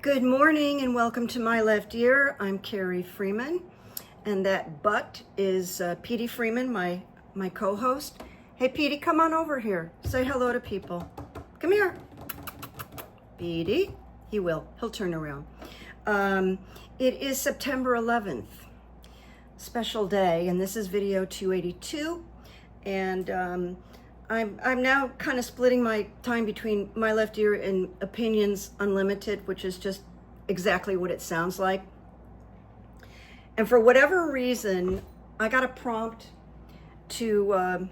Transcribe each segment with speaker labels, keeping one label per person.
Speaker 1: Good morning and welcome to My Left Ear. I'm Carrie Freeman, and that butt is Petey Freeman, my co-host. Hey Petey, come on over here. Say hello to people. Come here. Petey, he'll turn around. It is September 11th, special day, and this is video 282. And I'm now kind of splitting my time between My Left Ear and Opinions Unlimited, which is just exactly what it sounds like. And for whatever reason, I got a prompt to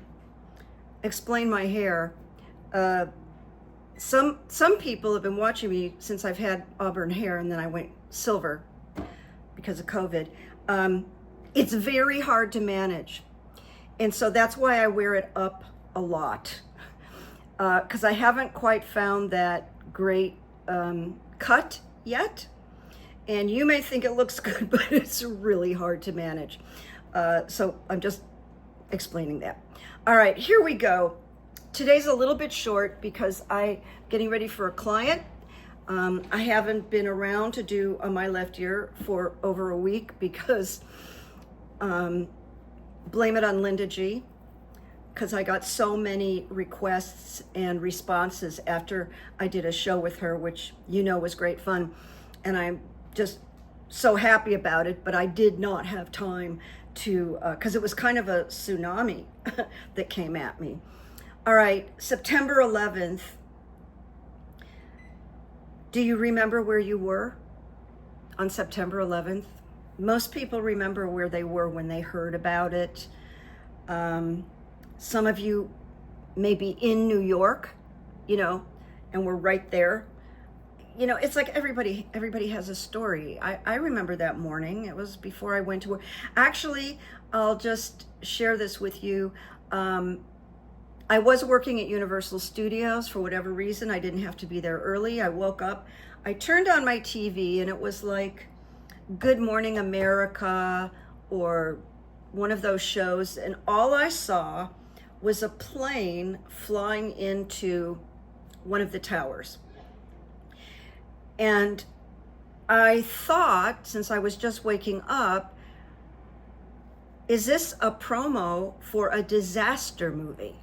Speaker 1: explain my hair. Some people have been watching me since I've had auburn hair, and then I went silver because of COVID. It's very hard to manage. And so that's why I wear it up a lot, because I haven't quite found that great cut yet. And you may think it looks good, but it's really hard to manage. So I'm just explaining that. All right, here we go. Today's a little bit short because I'm getting ready for a client. I haven't been around to do My Left Ear for over a week because blame it on Linda G, because I got so many requests and responses after I did a show with her, which you know was great fun. And I'm just so happy about it, but I did not have time to, because it was kind of a tsunami that came at me. All right, September 11th. Do you remember where you were on September 11th? Most people remember where they were when they heard about it. Some of you may be in New York, and we're right there. It's like everybody has a story. I remember that morning. It was before I went to work. Actually, I'll just share this with you. I was working at Universal Studios. For whatever reason, I didn't have to be there early. I woke up, I turned on my TV, and it was like Good Morning America or one of those shows, and all I saw was a plane flying into one of the towers. And I thought, since I was just waking up, is this a promo for a disaster movie?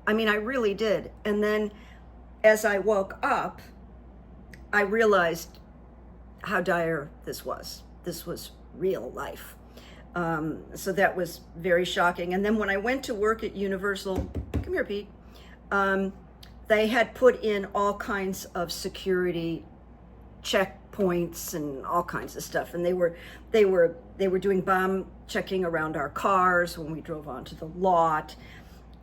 Speaker 1: I mean, I really did. And then as I woke up, I realized how dire this was. This was real life. So that was very shocking. And then when I went to work at Universal, come here, Pete, they had put in all kinds of security checkpoints and all kinds of stuff. And they were doing bomb checking around our cars when we drove onto the lot.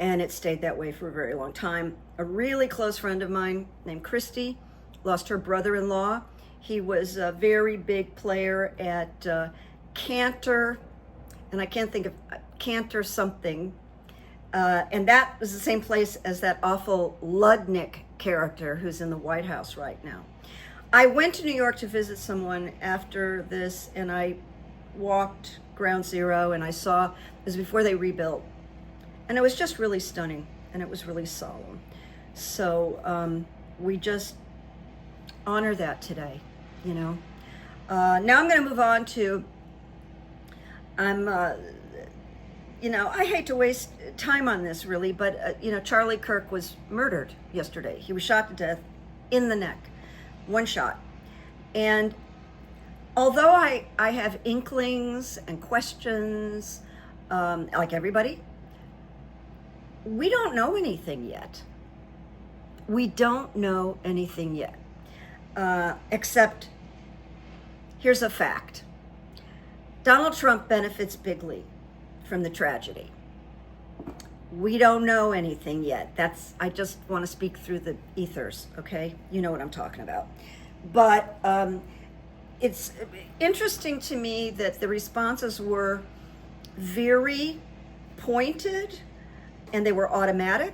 Speaker 1: And it stayed that way for a very long time. A really close friend of mine named Christy lost her brother-in-law. He was a very big player at Cantor, and I can't think of Cantor something. And that was the same place as that awful Ludnick character who's in the White House right now. I went to New York to visit someone after this, and I walked Ground Zero, and I saw, it was before they rebuilt. And it was just really stunning, and it was really solemn. So we just honor that today, Now I'm going to move on to, I hate to waste time on this really, but, Charlie Kirk was murdered yesterday. He was shot to death in the neck, one shot. And although I have inklings and questions, like everybody, we don't know anything yet. We don't know anything yet, except here's a fact. Donald Trump benefits bigly from the tragedy. We don't know anything yet. I just want to speak through the ethers, okay? You know what I'm talking about. But it's interesting to me that the responses were very pointed, and they were automatic,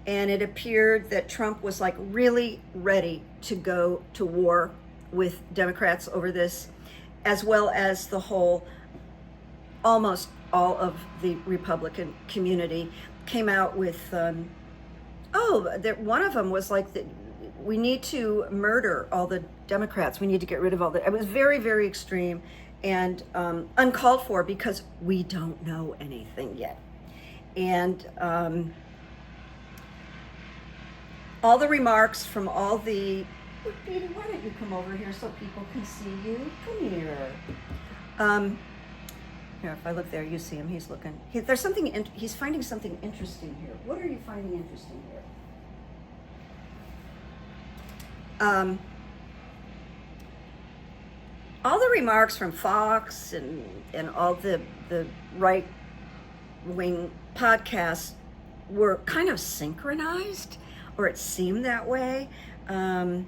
Speaker 1: and it appeared that Trump was like really ready to go to war with Democrats over this, as well as the whole, almost all of the Republican community came out with, one of them was like, we need to murder all the Democrats. We need to get rid of all the, it was very, very extreme and uncalled for because we don't know anything yet. And all the remarks from all the, Peter, why don't you come over here so people can see you? Come here. Here, if I look there, you see him. He's looking. There's something. He's finding something interesting here. What are you finding interesting here? All the remarks from Fox and all the right wing podcasts were kind of synchronized, or it seemed that way. And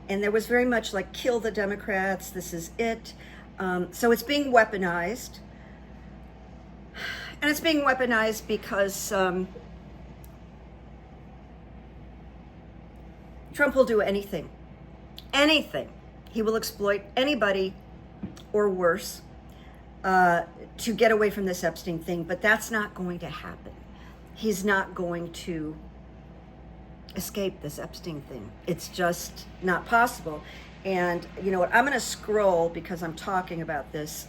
Speaker 1: there was very much like, kill the Democrats, this is it. So it's being weaponized. And it's being weaponized because Trump will do anything. Anything. He will exploit anybody, or worse, to get away from this Epstein thing. But that's not going to happen. He's not going to escape this Epstein thing. It's just not possible. And you know what? I'm going to scroll because I'm talking about this.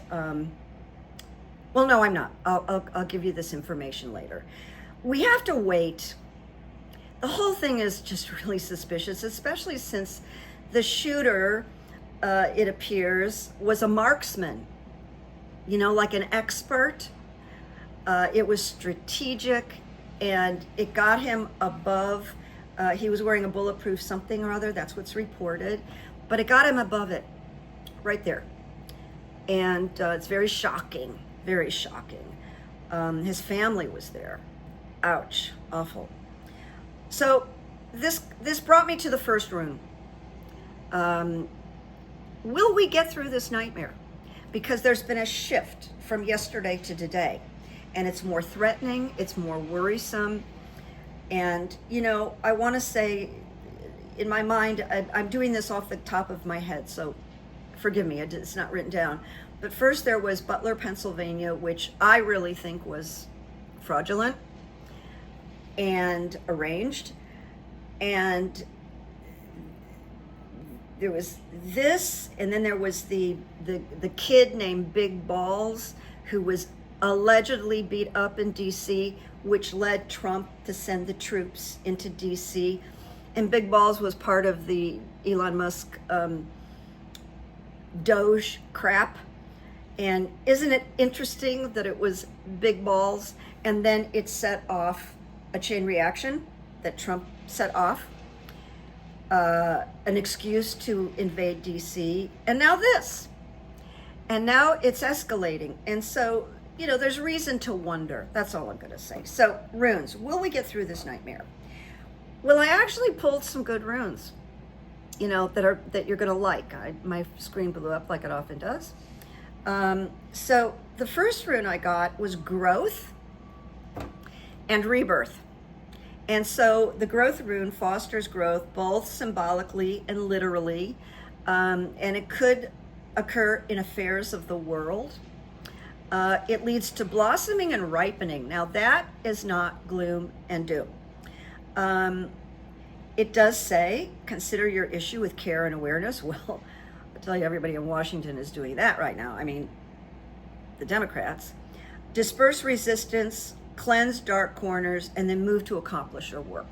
Speaker 1: Well, no, I'm not. I'll give you this information later. We have to wait. The whole thing is just really suspicious, especially since the shooter, it appears, was a marksman. You know, like an expert. It was strategic, and it got him above. He was wearing a bulletproof something or other. That's what's reported. But it got him above it, right there. And it's very shocking, very shocking. His family was there. Ouch, awful. So this brought me to the first rune. Will we get through this nightmare? Because there's been a shift from yesterday to today. And it's more threatening, it's more worrisome. And, you know, I want to say, in my mind, I'm doing this off the top of my head, so forgive me, it's not written down. But first there was Butler, Pennsylvania, which I really think was fraudulent and arranged. And there was this, and then there was the kid named Big Balls, who was allegedly beat up in DC, which led Trump to send the troops into DC. And Big Balls was part of the Elon Musk Doge crap. And isn't it interesting that it was Big Balls, and then it set off a chain reaction that Trump set off, an excuse to invade DC, and now this. And now it's escalating. And so, you know, there's reason to wonder. That's all I'm going to say. So, runes. Will we get through this nightmare? Well, I actually pulled some good runes, you know, that you're going to like. My screen blew up like it often does. So the first rune I got was growth and rebirth. And so the growth rune fosters growth both symbolically and literally. And it could occur in affairs of the world. It leads to blossoming and ripening. Now that is not gloom and doom. It does say, consider your issue with care and awareness. Well, I'll tell you, everybody in Washington is doing that right now. I mean, the Democrats. Disperse resistance, cleanse dark corners, and then move to accomplish your work.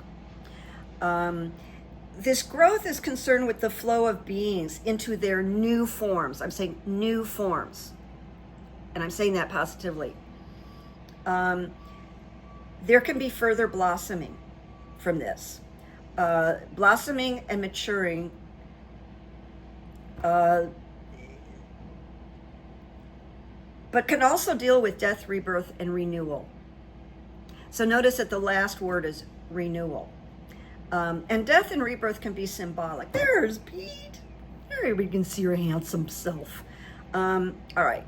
Speaker 1: This growth is concerned with the flow of beings into their new forms. I'm saying new forms. And I'm saying that positively. There can be further blossoming from this. Blossoming and maturing but can also deal with death, rebirth, and renewal. So notice that the last word is renewal. And death and rebirth can be symbolic. There's Pete. Everybody can see your handsome self. All right.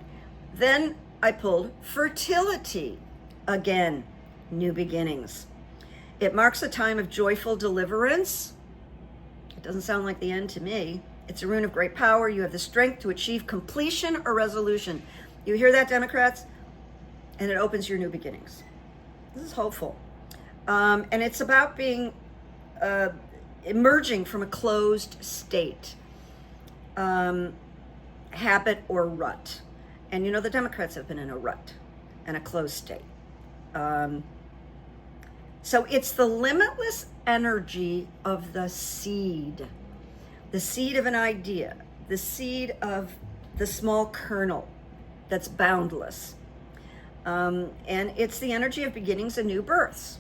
Speaker 1: Then I pulled fertility. Again, new beginnings. It marks a time of joyful deliverance. It doesn't sound like the end to me. It's a rune of great power. You have the strength to achieve completion or resolution. You hear that, Democrats? And it opens your new beginnings. This is hopeful. And it's about being emerging from a closed state, habit or rut. And you know, the Democrats have been in a rut and a closed state. So it's the limitless energy of the seed of an idea, the seed of the small kernel that's boundless. And it's the energy of beginnings and new births.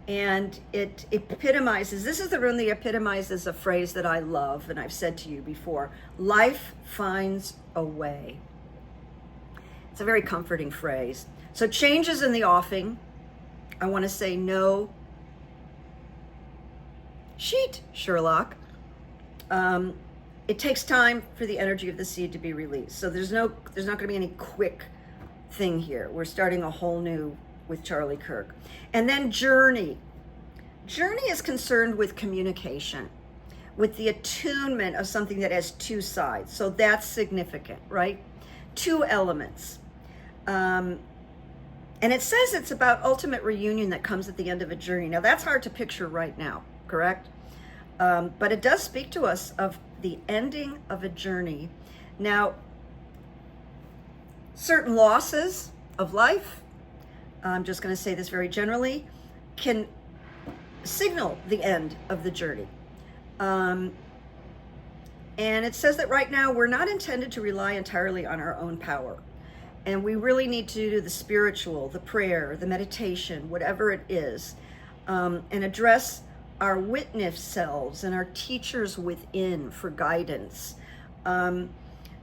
Speaker 1: And it epitomizes, this is the room that epitomizes a phrase that I love, and I've said to you before: life finds a way. It's a very comforting phrase. So changes in the offing. I want to say no sheet, Sherlock. It takes time for the energy of the seed to be released. So there's not going to be any quick thing here. We're starting a whole new with Charlie Kirk. And then journey. Journey is concerned with communication, with the attunement of something that has two sides. So that's significant, right? Two elements. And it says it's about ultimate reunion that comes at the end of a journey. Now that's hard to picture right now, correct? But it does speak to us of the ending of a journey. Now, certain losses of life, I'm just going to say this very generally, can signal the end of the journey. And it says that right now we're not intended to rely entirely on our own power. And we really need to do the spiritual, the prayer, the meditation, whatever it is, and address our witness selves and our teachers within for guidance.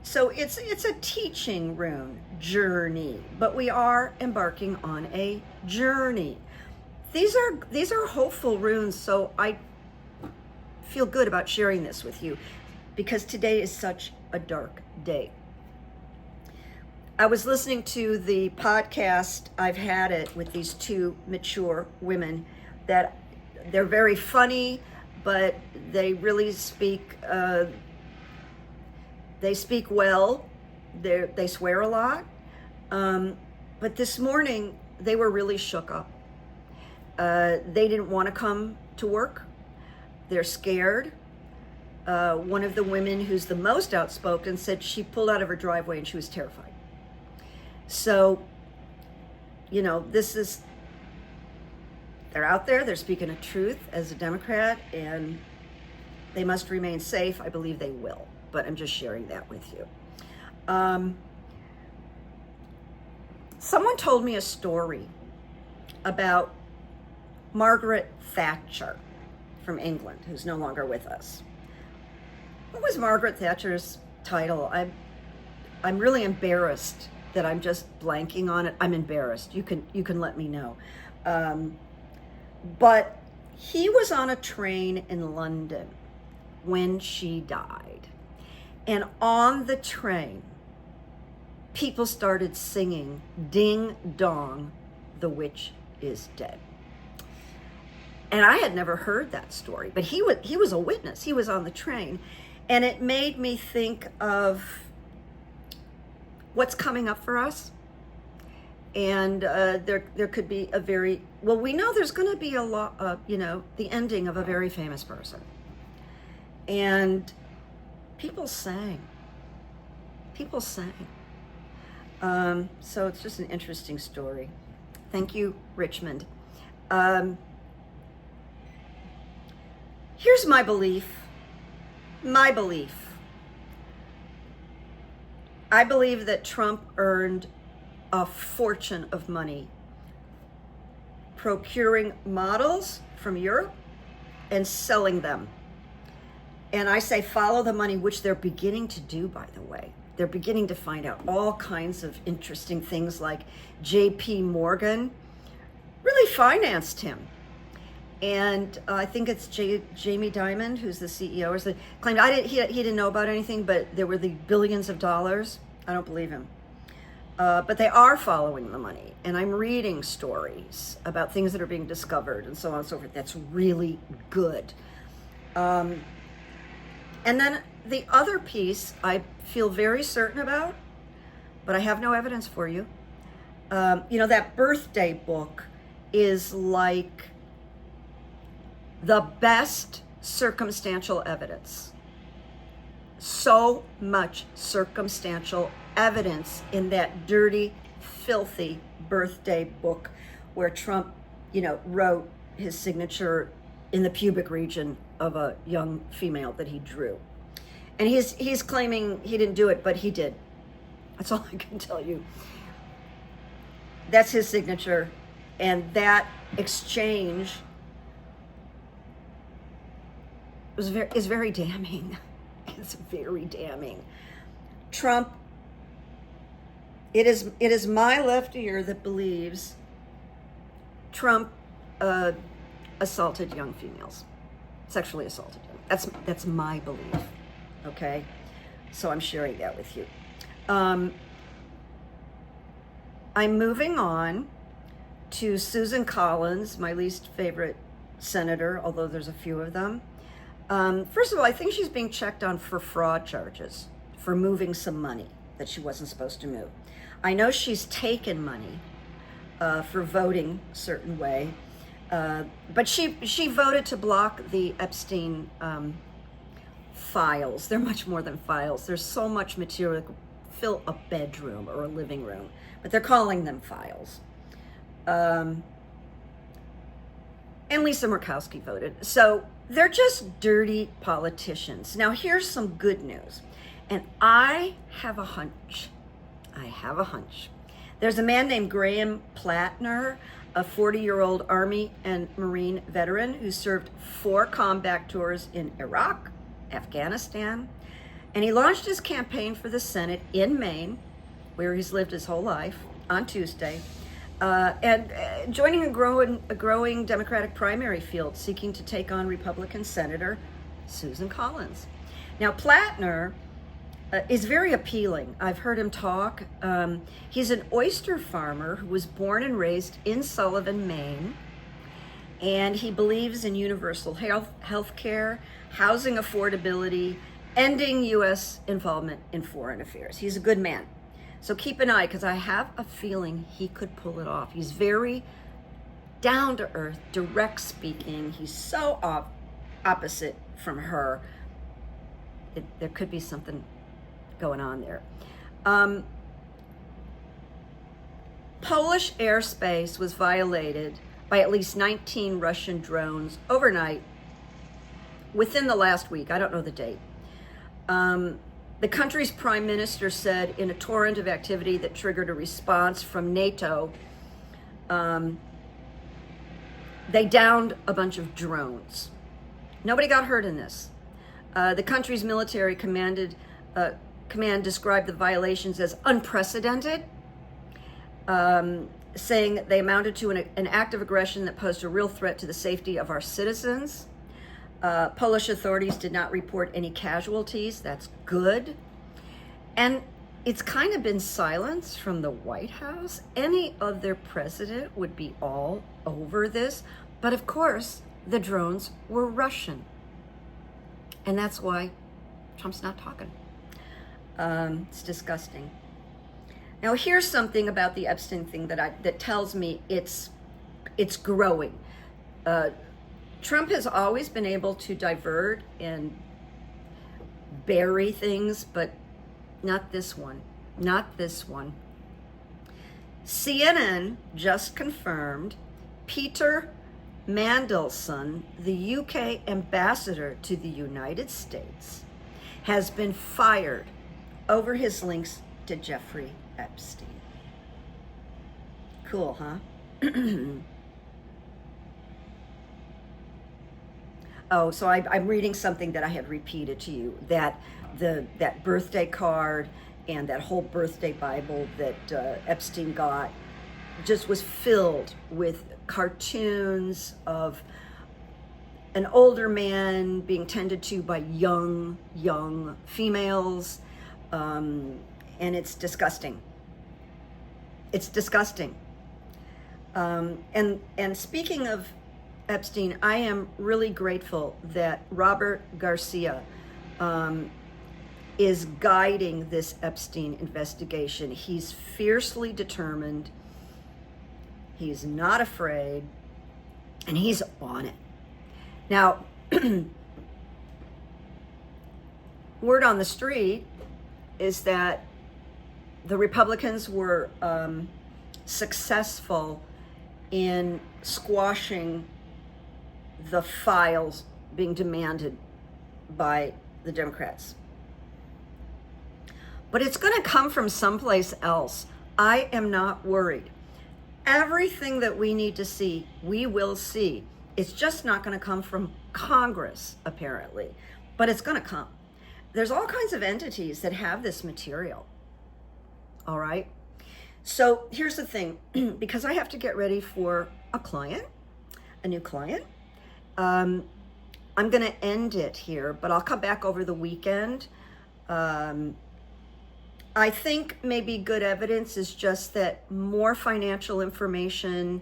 Speaker 1: So it's a teaching rune, journey, but we are embarking on a journey. These are hopeful runes, so I feel good about sharing this with you because today is such a dark day. I was listening to the podcast, I've had it, with these two mature women that they're very funny, but they really speak, they speak well, they swear a lot. But this morning, they were really shook up. They didn't want to come to work. They're scared. One of the women who's the most outspoken said she pulled out of her driveway and she was terrified. So, you know, they're out there, they're speaking a truth as a Democrat, and they must remain safe. I believe they will, but I'm just sharing that with you. Someone told me a story about Margaret Thatcher from England, who's no longer with us. What was Margaret Thatcher's title? I'm really embarrassed that I'm just blanking on it. I'm embarrassed. You can let me know. But he was on a train in London when she died. And on the train, people started singing, "Ding dong, the witch is dead." And I had never heard that story, but he was a witness. He was on the train. And it made me think of what's coming up for us. And there could be a very, well, we know there's going to be a lot of, the ending of a very famous person. And people sang. So it's just an interesting story. Thank you, Richmond. Here's my belief. I believe that Trump earned a fortune of money procuring models from Europe and selling them. And I say follow the money, which they're beginning to do, by the way. They're beginning to find out all kinds of interesting things, like J.P. Morgan really financed him. And I think it's Jamie Dimon, who's the CEO, claimed he didn't know about anything, but there were the billions of dollars. I don't believe him. But they are following the money. And I'm reading stories about things that are being discovered and so on and so forth. That's really good. And then the other piece I feel very certain about, but I have no evidence for you. That birthday book is like the best circumstantial evidence. So much circumstantial evidence in that dirty, filthy birthday book where Trump, wrote his signature in the pubic region of a young female that he drew. And he's claiming he didn't do it, but he did. That's all I can tell you. That's his signature. And that exchange is very damning. It's very damning. Trump, it is my left ear that believes Trump assaulted young females, sexually assaulted them. That's my belief. Okay, so I'm sharing that with you. I'm moving on to Susan Collins, my least favorite senator, although there's a few of them. First of all, I think she's being checked on for fraud charges, for moving some money that she wasn't supposed to move. I know she's taken money for voting a certain way, but she voted to block the Epstein files. They're much more than files. There's so much material that could fill a bedroom or a living room, but they're calling them files. And Lisa Murkowski voted. So they're just dirty politicians. Now here's some good news. And I have a hunch. There's a man named Graham Plattner, a 40-year-old Army and Marine veteran who served 4 combat tours in Iraq, Afghanistan, and he launched his campaign for the Senate in Maine, where he's lived his whole life, on Tuesday, and joining a growing Democratic primary field seeking to take on Republican Senator Susan Collins. Now, Plattner is very appealing. I've heard him talk. He's an oyster farmer who was born and raised in Sullivan, Maine, and he believes in universal health care, housing affordability, ending U.S. involvement in foreign affairs. He's a good man. So keep an eye, because I have a feeling he could pull it off. He's very down-to-earth, direct speaking. He's so opposite from her. There could be something going on there. Polish airspace was violated by at least 19 Russian drones overnight within the last week. I don't know the date. The country's prime minister said in a torrent of activity that triggered a response from NATO, they downed a bunch of drones. Nobody got hurt in this. The country's military command described the violations as unprecedented, saying that they amounted to an act of aggression that posed a real threat to the safety of our citizens. Polish authorities did not report any casualties. That's good. And it's kind of been silence from the White House. Any other president would be all over this. But of course, the drones were Russian. And that's why Trump's not talking. It's disgusting. Now, here's something about the Epstein thing that tells me it's growing. Trump has always been able to divert and bury things, but not this one. Not this one. CNN just confirmed Peter Mandelson, the UK ambassador to the United States, has been fired over his links to Jeffrey Epstein. Cool, huh? Oh, so I'm reading something that I had repeated to you, that that birthday card and that whole birthday Bible that Epstein got just was filled with cartoons of an older man being tended to by young females, and it's disgusting. It's disgusting. And speaking of Epstein, I am really grateful that Robert Garcia is guiding this Epstein investigation. He's fiercely determined. He's not afraid, and he's on it. Now, word on the street is that the Republicans were successful in squashing the files being demanded by the Democrats. But it's going to come from someplace else. I am not worried. Everything that we need to see, we will see. It's just not going to come from Congress, apparently, but it's going to come. There's all kinds of entities that have this material. All right. So here's the thing, because I have to get ready for a client, a new client. I'm going to end it here, but I'll come back over the weekend. I think maybe good evidence is just that more financial information,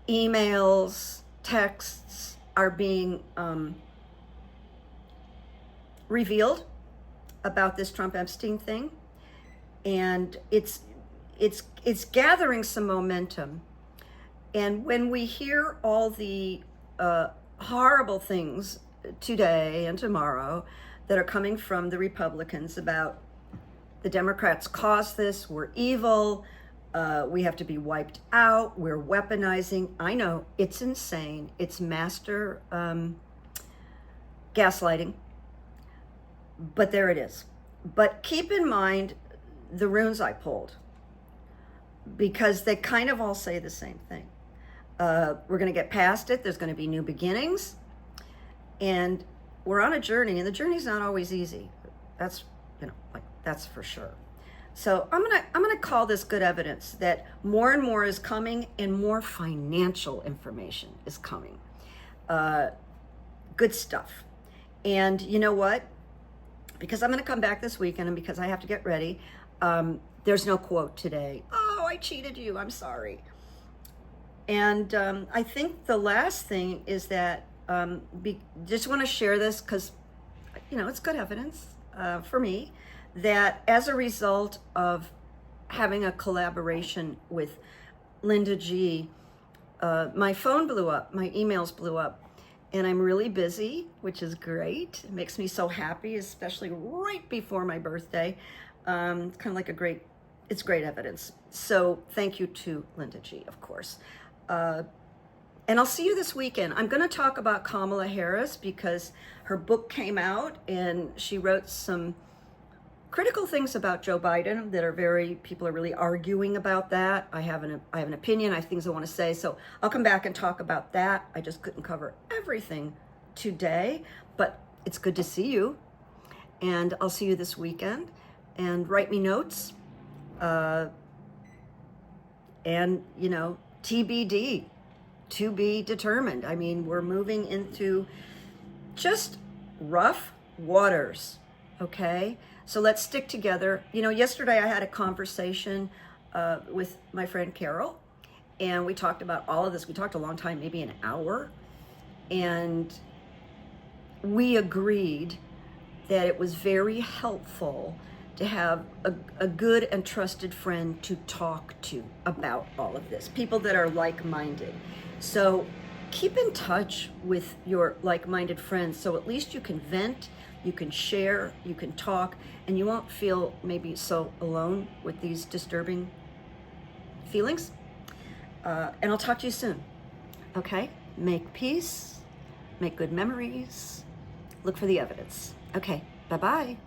Speaker 1: emails, texts are being revealed about this Trump Epstein thing. And it's gathering some momentum. And when we hear all the horrible things today and tomorrow that are coming from the Republicans about the Democrats caused this, we're evil, we have to be wiped out, we're weaponizing. I know, it's insane. It's master gaslighting. But there it is. But keep in mind the runes I pulled, because they kind of all say the same thing. We're going to get past it. There's going to be new beginnings, and we're on a journey, and the journey's not always easy. That's, that's for sure. So I'm gonna call this good evidence that more and more is coming, and more financial information is coming. Good stuff. And you know what? Because I'm going to come back this weekend, and because I have to get ready, there's no quote today. Oh, I cheated you. I'm sorry. And I think the last thing is that just want to share this because, it's good evidence for me that as a result of having a collaboration with Linda G, my phone blew up, my emails blew up. And I'm really busy, which is great. It makes me so happy, especially right before my birthday. It's kind of like it's great evidence. So thank you to Linda G, of course. And I'll see you this weekend. I'm going to talk about Kamala Harris because her book came out and she wrote some critical things about Joe Biden that people are really arguing about that. I have an opinion. I have things I want to say. So I'll come back and talk about that. I just couldn't cover everything today, but it's good to see you. And I'll see you this weekend, and write me notes. And, TBD, to be determined. I mean, we're moving into just rough waters. Okay. So let's stick together. Yesterday I had a conversation with my friend Carol, and we talked about all of this. We talked a long time, maybe an hour, and we agreed that it was very helpful to have a good and trusted friend to talk to about all of this, people that are like-minded. So keep in touch with your like-minded friends, so at least you can vent, you can share, you can talk, and you won't feel maybe so alone with these disturbing feelings. And I'll talk to you soon. Okay? Make peace, make good memories, look for the evidence. Okay, bye-bye.